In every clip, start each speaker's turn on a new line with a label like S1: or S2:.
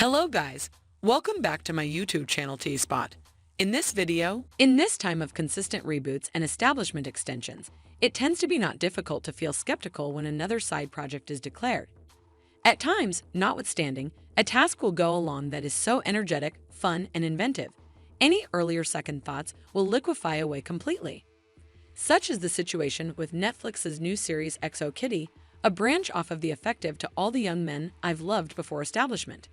S1: Hello guys, welcome back to my YouTube channel T-Spot. In this time of consistent reboots and establishment extensions, it tends to be not difficult to feel skeptical when another side project is declared. At times, notwithstanding, a task will go along that is so energetic, fun, and inventive, any earlier second thoughts will liquefy away completely. Such is the situation with Netflix's new series XO Kitty, a branch off of the effective To All the Young Men I've Loved Before establishment.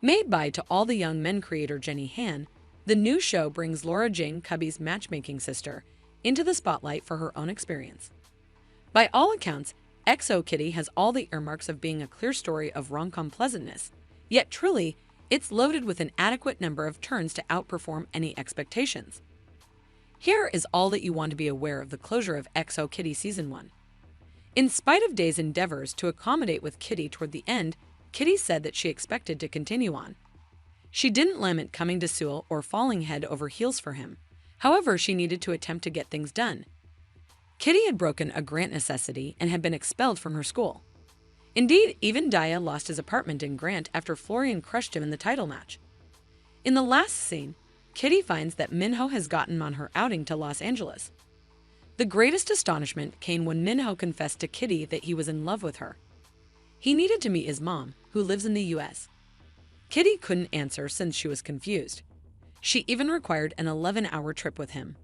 S1: Made by To All the Young Men creator Jenny Han, the new show brings Laura Jane Cubby's matchmaking sister into the spotlight for her own experience. By all accounts, XO Kitty has all the earmarks of being a clear story of rom-com pleasantness, yet truly, it's loaded with an adequate number of turns to outperform any expectations. Here is all that you want to be aware of the closure of XO Kitty Season 1. In spite of Day's endeavors to accommodate with Kitty toward the end, Kitty said that she expected to continue on. She didn't lament coming to Sewell or falling head over heels for him. However, she needed to attempt to get things done. Kitty had broken a Grant necessity and had been expelled from her school. Indeed, even Daya lost his apartment in Grant after Florian crushed him in the title match. In the last scene, Kitty finds that Minho has gotten on her outing to Los Angeles. The greatest astonishment came when Minho confessed to Kitty that he was in love with her. He needed to meet his mom, who lives in the US. Kitty couldn't answer since she was confused. She even required an 11-hour trip with him.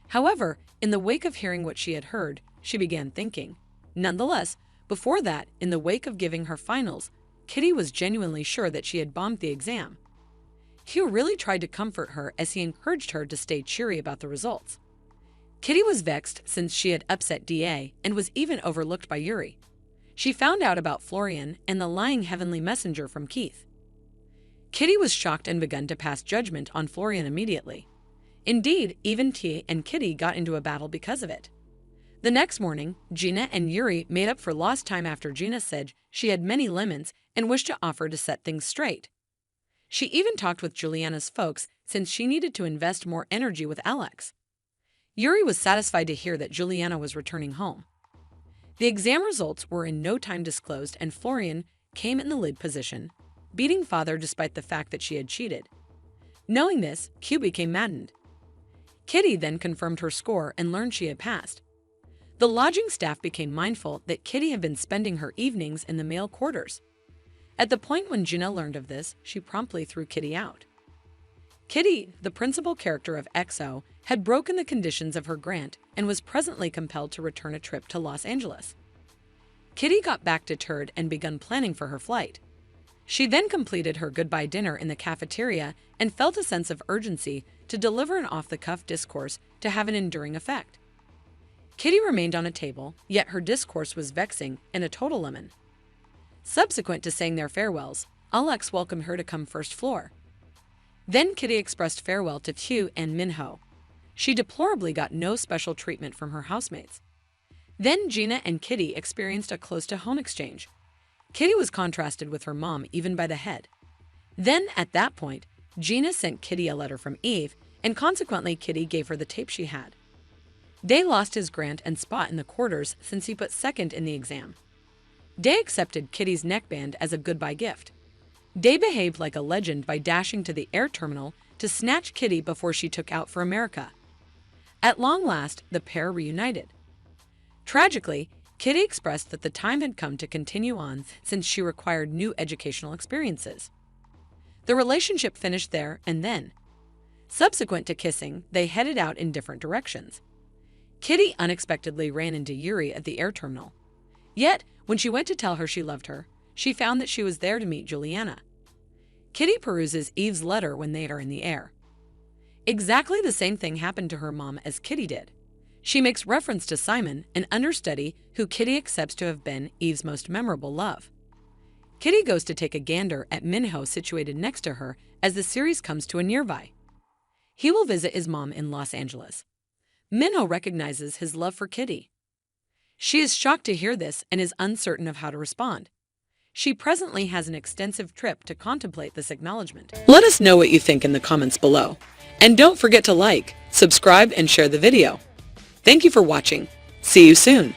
S1: However, in the wake of hearing what she had heard, she began thinking. Nonetheless, before that, in the wake of giving her finals, Kitty was genuinely sure that she had bombed the exam. Hugh really tried to comfort her as he encouraged her to stay cheery about the results. Kitty was vexed since she had upset DA and was even overlooked by Yuri. She found out about Florian and the lying heavenly messenger from Keith. Kitty was shocked and begun to pass judgment on Florian immediately. Indeed, even T and Kitty got into a battle because of it. The next morning, Gina and Yuri made up for lost time after Gina said she had many lemons and wished to offer to set things straight. She even talked with Juliana's folks since she needed to invest more energy with Alex. Yuri was satisfied to hear that Juliana was returning home. The exam results were in no time disclosed and Florian came in the lead position, beating father despite the fact that she had cheated. Knowing this, Q became maddened. Kitty then confirmed her score and learned she had passed. The lodging staff became mindful that Kitty had been spending her evenings in the male quarters. At the point when Gina learned of this, she promptly threw Kitty out. Kitty, the principal character of XO, had broken the conditions of her grant and was presently compelled to return a trip to Los Angeles. Kitty got back deterred and begun planning for her flight. She then completed her goodbye dinner in the cafeteria and felt a sense of urgency to deliver an off-the-cuff discourse to have an enduring effect. Kitty remained on a table, yet her discourse was vexing and a total lemon. Subsequent to saying their farewells, Alex welcomed her to come first floor. Then Kitty expressed farewell to Hugh and Minho. She deplorably got no special treatment from her housemates. Then Gina and Kitty experienced a close-to-home exchange. Kitty was contrasted with her mom even by the head. Then, at that point, Gina sent Kitty a letter from Eve, and consequently Kitty gave her the tape she had. Day lost his grant and spot in the quarters since he put second in the exam. Day accepted Kitty's neckband as a goodbye gift. Day behaved like a legend by dashing to the air terminal to snatch Kitty before she took out for America. At long last, the pair reunited. Tragically, Kitty expressed that the time had come to continue on since she required new educational experiences. The relationship finished there and then. Subsequent to kissing, they headed out in different directions. Kitty unexpectedly ran into Yuri at the air terminal. Yet, when she went to tell her she loved her, she found that she was there to meet Juliana. Kitty peruses Eve's letter when they are in the air. Exactly the same thing happened to her mom as Kitty did. She makes reference to Simon, an understudy who Kitty accepts to have been Eve's most memorable love. Kitty goes to take a gander at Minho situated next to her as the series comes to a nearby. He will visit his mom in Los Angeles. Minho recognizes his love for Kitty. She is shocked to hear this and is uncertain of how to respond. She presently has an extensive trip to contemplate this acknowledgement. Let us know what you think in the comments below. And don't forget to like, subscribe, and share the video. Thank you for watching. See you soon.